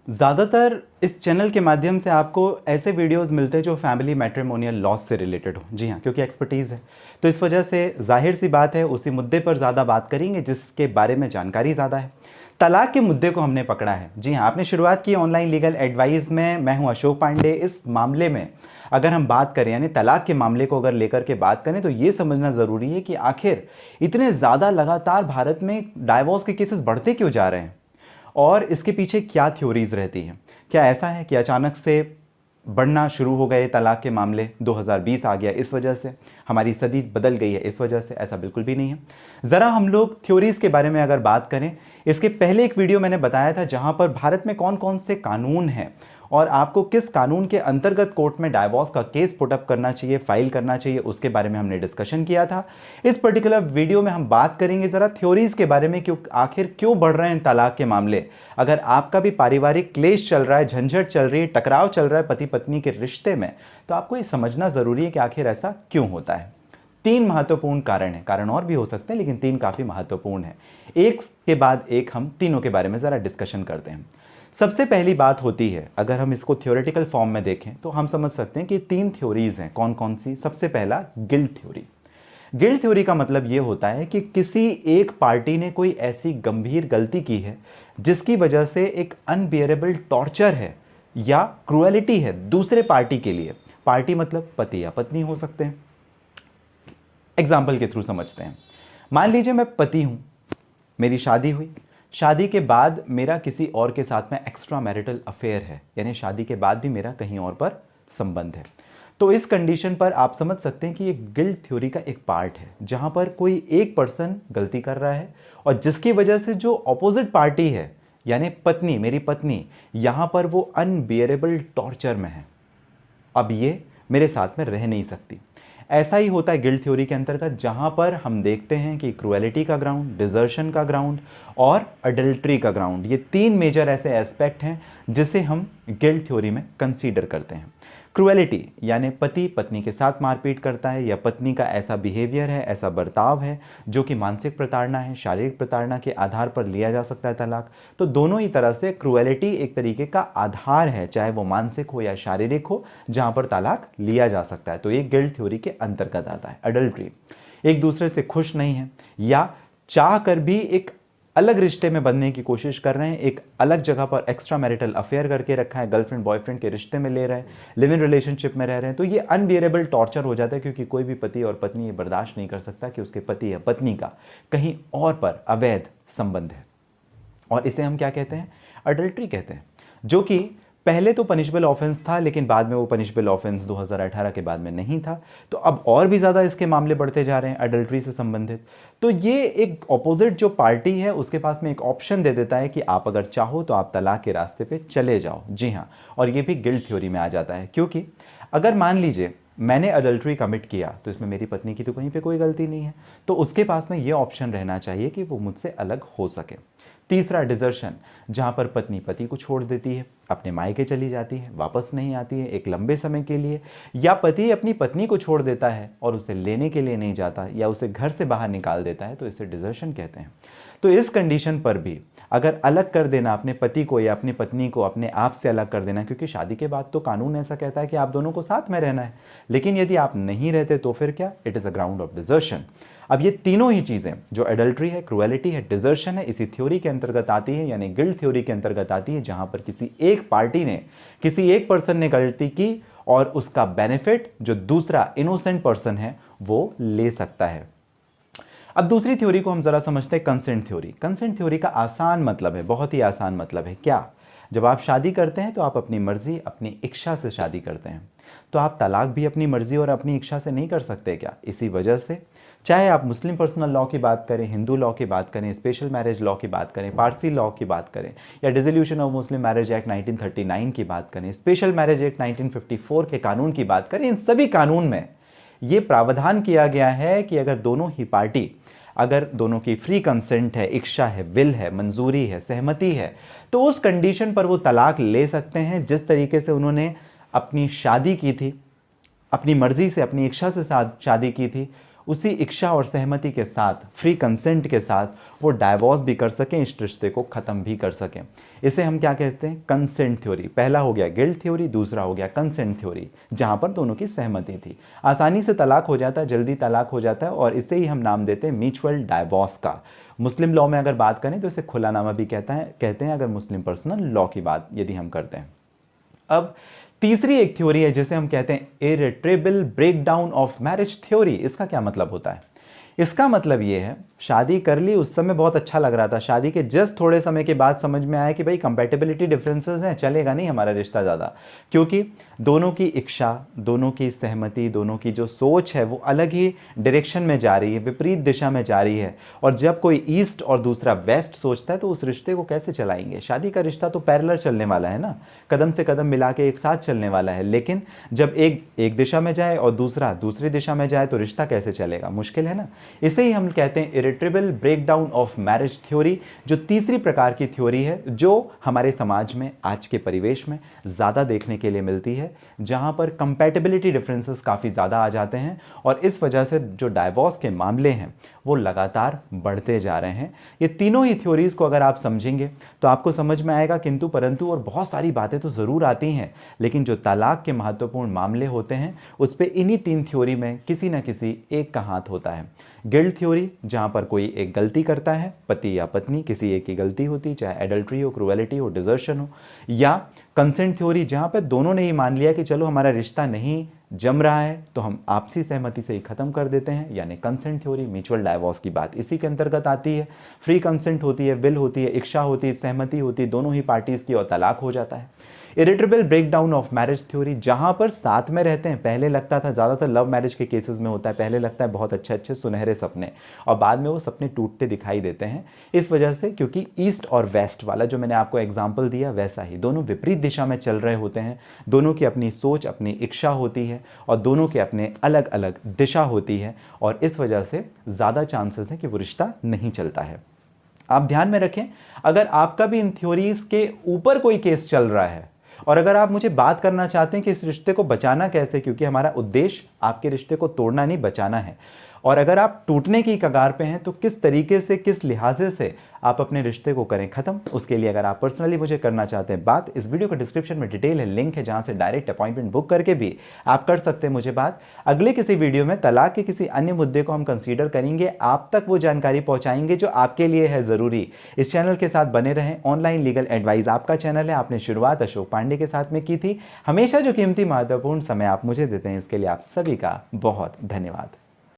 ज़्यादातर इस चैनल के माध्यम से आपको ऐसे वीडियोस मिलते हैं जो फैमिली मैट्रिमोनियल लॉस से रिलेटेड हो। जी हाँ, क्योंकि एक्सपर्टीज़ है, तो इस वजह से जाहिर सी बात है उसी मुद्दे पर ज़्यादा बात करेंगे जिसके बारे में जानकारी ज़्यादा है। तलाक के मुद्दे को हमने पकड़ा है। जी हाँ, आपने शुरुआत की ऑनलाइन लीगल एडवाइस में। मैं हूँ अशोक पांडे। इस मामले में अगर हम बात करें, यानी तलाक के मामले को अगर लेकर के बात करें, तो ये समझना ज़रूरी है कि आखिर इतने ज़्यादा लगातार भारत में डाइवोर्स के केसेस बढ़ते क्यों जा रहे हैं और इसके पीछे क्या थ्योरीज रहती हैं। क्या ऐसा है कि अचानक से बढ़ना शुरू हो गए तलाक के मामले, 2020 आ गया इस वजह से, हमारी सदी बदल गई है इस वजह से? ऐसा बिल्कुल भी नहीं है। ज़रा हम लोग थ्योरीज के बारे में अगर बात करें, इसके पहले एक वीडियो मैंने बताया था जहां पर भारत में कौन कौन से कानून हैं और आपको किस कानून के अंतर्गत कोर्ट में डाइवोर्स का केस पुटअप करना चाहिए, फाइल करना चाहिए, उसके बारे में हमने डिस्कशन किया था। इस पर्टिकुलर वीडियो में हम बात करेंगे ज़रा थ्योरीज के बारे में, क्यों आखिर क्यों बढ़ रहे हैं तलाक के मामले। अगर आपका भी पारिवारिक क्लेश चल रहा है, झंझट चल रही है, टकराव चल रहा है पति पत्नी के रिश्ते में, तो आपको ये समझना ज़रूरी है कि आखिर ऐसा क्यों होता है। 3 महत्वपूर्ण कारण हैं, कारण और भी हो सकते हैं लेकिन 3 काफ़ी महत्वपूर्ण हैं। एक के बाद एक हम तीनों के बारे में ज़रा डिस्कशन करते हैं। सबसे पहली बात होती है, अगर हम इसको थ्योरेटिकल फॉर्म में देखें तो हम समझ सकते हैं कि 3 थ्योरीज हैं। कौन कौन सी? सबसे पहला गिल्ट थ्योरी। गिल्ट थ्योरी का मतलब यह होता है कि किसी एक पार्टी ने कोई ऐसी गंभीर गलती की है जिसकी वजह से एक अनबियरेबल टॉर्चर है या क्रुएलिटी है दूसरे पार्टी के लिए। पार्टी मतलब पति या पत्नी हो सकते हैं। एग्जाम्पल के थ्रू समझते हैं। मान लीजिए मैं पति हूं, मेरी शादी हुई, शादी के बाद मेरा किसी और के साथ में एक्स्ट्रा मैरिटल अफेयर है, यानी शादी के बाद भी मेरा कहीं और पर संबंध है। तो इस कंडीशन पर आप समझ सकते हैं कि ये गिल्ट थ्योरी का एक पार्ट है जहां पर कोई एक पर्सन गलती कर रहा है और जिसकी वजह से जो ऑपोजिट पार्टी है, यानी पत्नी, मेरी पत्नी, यहां पर वो अनबियरेबल टॉर्चर में है। अब ये मेरे साथ में रह नहीं सकती। ऐसा ही होता है गिल्ट थ्योरी के अंतर्गत, जहां पर हम देखते हैं कि क्रुएलिटी का ग्राउंड, डिजर्शन का ग्राउंड और अडल्ट्री का ग्राउंड, ये 3 मेजर ऐसे एस्पेक्ट हैं जिसे हम गिल्ट थ्योरी में कंसीडर करते हैं। क्रुएलिटी यानी पति पत्नी के साथ मारपीट करता है या पत्नी का ऐसा बिहेवियर है, ऐसा बर्ताव है जो कि मानसिक प्रताड़ना है, शारीरिक प्रताड़ना के आधार पर लिया जा सकता है तलाक। तो दोनों ही तरह से क्रुएलिटी एक तरीके का आधार है, चाहे वो मानसिक हो या शारीरिक हो, जहां पर तलाक लिया जा सकता है। तो ये गिल्ट थ्योरी के अंतर्गत आता है। अडल्ट्री, एक दूसरे से खुश नहीं है या चाह कर भी एक अलग रिश्ते में बनने की कोशिश कर रहे हैं, एक अलग जगह पर एक्स्ट्रा मैरिटल अफेयर करके रखा है, गर्लफ्रेंड बॉयफ्रेंड के रिश्ते में ले रहे हैं, लिव इन रिलेशनशिप में रह रहे हैं, तो ये अनबियरेबल टॉर्चर हो जाता है, क्योंकि कोई भी पति और पत्नी ये बर्दाश्त नहीं कर सकता कि उसके पति या पत्नी का कहीं और पर अवैध संबंध है। और इसे हम क्या कहते हैं? अडल्ट्री कहते हैं, जो कि पहले तो पनिशेबल ऑफेंस था लेकिन बाद में वो पनिशेबल ऑफेंस 2018 के बाद में नहीं था। तो अब और भी ज़्यादा इसके मामले बढ़ते जा रहे हैं अडल्ट्री से संबंधित। तो ये एक ऑपोजिट जो पार्टी है उसके पास में एक ऑप्शन दे देता है कि आप अगर चाहो तो आप तलाक के रास्ते पे चले जाओ। जी हाँ, और ये भी गिल्ट थ्योरी में आ जाता है, क्योंकि अगर मान लीजिए मैंने अडल्ट्री कमिट किया तो इसमें मेरी पत्नी की तो कहीं पे कोई गलती नहीं है, तो उसके पास में ये ऑप्शन रहना चाहिए कि वो मुझसे अलग हो सके। तीसरा, डिजर्शन, जहां पर पत्नी पति को छोड़ देती है, अपने मायके चली जाती है, वापस नहीं आती है एक लंबे समय के लिए, या पति अपनी पत्नी को छोड़ देता है और उसे लेने के लिए नहीं जाता या उसे घर से बाहर निकाल देता है, तो इसे डिजर्शन कहते हैं। तो इस कंडीशन पर भी अगर अलग कर देना अपने पति को या अपनी पत्नी को अपने आप से अलग कर देना, क्योंकि शादी के बाद तो कानून ऐसा कहता है कि आप दोनों को साथ में रहना है, लेकिन यदि आप नहीं रहते तो फिर क्या? It is a ground of desertion. अब ये तीनों ही चीजें, जो एडल्ट्री है, क्रुएलिटी है, डिजर्शन है, इसी थ्योरी के अंतर्गत आती है, यानी गिल्ट थ्योरी के अंतर्गत आती है, जहां पर किसी एक पार्टी ने, किसी एक पर्सन ने गलती की और उसका बेनिफिट जो दूसरा इनोसेंट पर्सन है वो ले सकता है। अब दूसरी थ्योरी को हम जरा समझते हैं, कंसेंट थ्योरी। कंसेंट थ्योरी का आसान मतलब है, बहुत ही आसान मतलब है क्या? जब आप शादी करते हैं तो आप अपनी मर्जी, अपनी इच्छा से शादी करते हैं, तो आप तलाक भी अपनी मर्जी और अपनी इच्छा से नहीं कर सकते क्या? इसी वजह से चाहे आप मुस्लिम पर्सनल लॉ की बात करें, हिंदू लॉ की बात करें, स्पेशल मैरिज लॉ की बात करें, पारसी लॉ की बात करें, या dissolution of Muslim marriage act 1939 की बात करें, स्पेशल मैरिज एक्ट 1954 के कानून की बात करें, इन सभी कानून में यह प्रावधान किया गया है कि अगर दोनों ही पार्टी, अगर दोनों की फ्री कंसेंट है, इच्छा है, विल है, मंजूरी है, सहमति है, तो उस कंडीशन पर वो तलाक ले सकते हैं। जिस तरीके से उन्होंने अपनी शादी की थी, अपनी मर्जी से, अपनी इच्छा से शादी की थी, उसी इच्छा और सहमति के साथ, फ्री कंसेंट के साथ वो डाइवोर्स भी कर सकें, इस रिश्ते को ख़त्म भी कर सकें। इसे हम क्या कहते हैं? Consent theory. पहला हो गया गिल्ट थ्योरी, दूसरा हो गया कंसेंट थ्योरी, जहाँ पर दोनों की सहमति थी। आसानी से तलाक हो जाता है, जल्दी तलाक हो जाता है, और इसे ही हम नाम देते हैं म्यूचुअल डाइवोर्स का। मुस्लिम लॉ में अगर बात करें तो इसे खुलानामा भी कहते हैं अगर मुस्लिम पर्सनल लॉ की बात यदि हम करते हैं। अब तीसरी एक थ्योरी है जिसे हम कहते हैं इरिट्रेबल ब्रेकडाउन ऑफ मैरिज थ्योरी। इसका क्या मतलब होता है? इसका मतलब ये है, शादी कर ली, उस समय बहुत अच्छा लग रहा था, शादी के जस्ट थोड़े समय के बाद समझ में आया कि भाई कंपैटिबिलिटी डिफरेंसेस हैं, चलेगा नहीं हमारा रिश्ता ज़्यादा, क्योंकि दोनों की इच्छा, दोनों की सहमति, दोनों की जो सोच है वो अलग ही डायरेक्शन में जा रही है, विपरीत दिशा में जा रही है। और जब कोई ईस्ट और दूसरा वेस्ट सोचता है तो उस रिश्ते को कैसे चलाएंगे? शादी का रिश्ता तो पैरेलल चलने वाला है ना, कदम से कदम मिला के एक साथ चलने वाला है। लेकिन जब एक दिशा में जाए और दूसरा दूसरी दिशा में जाए तो रिश्ता कैसे चलेगा? मुश्किल है ना। इसे ही हम कहते हैं इरिट्रेबल ब्रेकडाउन ऑफ मैरिज थ्योरी, जो तीसरी प्रकार की थ्योरी है, जो हमारे समाज में आज के परिवेश में ज़्यादा देखने के लिए मिलती है, जहां पर कंपैटिबिलिटी डिफरेंसेस काफ़ी ज़्यादा आ जाते हैं और इस वजह से जो डाइवोर्स के मामले हैं वो लगातार बढ़ते जा रहे हैं। ये तीनों ही थ्योरीज़ को अगर आप समझेंगे तो आपको समझ में आएगा, किंतु परंतु और बहुत सारी बातें तो ज़रूर आती हैं, लेकिन जो तलाक के महत्वपूर्ण मामले होते हैं उस पर इन्हीं तीन थ्योरी में किसी न किसी एक का हाथ होता है। गिल्ट थ्योरी, जहाँ पर कोई एक गलती करता है, पति या पत्नी, किसी एक की गलती होती, चाहे एडल्ट्री हो, क्रूएलिटी हो, डिजर्शन हो। या कंसेंट थ्योरी, जहाँ पर दोनों ने ही मान लिया कि चलो हमारा रिश्ता नहीं जम रहा है तो हम आपसी सहमति से ही ख़त्म कर देते हैं, यानी कंसेंट थ्योरी। म्यूचुअल डाइवोर्स की बात इसी के अंतर्गत आती है। फ्री कंसेंट होती है, विल होती है, इच्छा होती है, सहमति होती है दोनों ही पार्टीज़ की, और तलाक हो जाता है। इरिट्रेबल ब्रेकडाउन ऑफ मैरिज थ्योरी, जहाँ पर साथ में रहते हैं, पहले लगता था, ज़्यादातर लव मैरिज के केसेस में होता है, पहले लगता है बहुत अच्छे अच्छे सुनहरे सपने, और बाद में वो सपने टूटते दिखाई देते हैं। इस वजह से, क्योंकि ईस्ट और वेस्ट वाला जो मैंने आपको एग्जाम्पल दिया वैसा ही, दोनों विपरीत दिशा में चल रहे होते हैं, दोनों की अपनी सोच, अपनी इच्छा होती है, और दोनों के अपने अलग अलग दिशा होती है, और इस वजह से ज़्यादा चांसेस हैं कि वो रिश्ता नहीं चलता है। आप ध्यान में रखें, अगर आपका भी इन थ्योरीज के ऊपर कोई केस चल रहा है और अगर आप मुझे बात करना चाहते हैं कि इस रिश्ते को बचाना कैसे, क्योंकि हमारा उद्देश्य आपके रिश्ते को तोड़ना नहीं, बचाना है, और अगर आप टूटने की कगार पे हैं तो किस तरीके से, किस लिहाजे से आप अपने रिश्ते को करें ख़त्म, उसके लिए अगर आप पर्सनली मुझे करना चाहते हैं बात, इस वीडियो के डिस्क्रिप्शन में डिटेल है, लिंक है, जहां से डायरेक्ट अपॉइंटमेंट बुक करके भी आप कर सकते हैं मुझे बात। अगले किसी वीडियो में तलाक के किसी अन्य मुद्दे को हम कंसीडर करेंगे, आप तक वो जानकारी पहुंचाएंगे जो आपके लिए है ज़रूरी। इस चैनल के साथ बने रहें। ऑनलाइन लीगल एडवाइस आपका चैनल है, आपने शुरुआत अशोक पांडे के साथ में की थी। हमेशा जो कीमती महत्वपूर्ण समय आप मुझे देते हैं, इसके लिए आप सभी का बहुत धन्यवाद।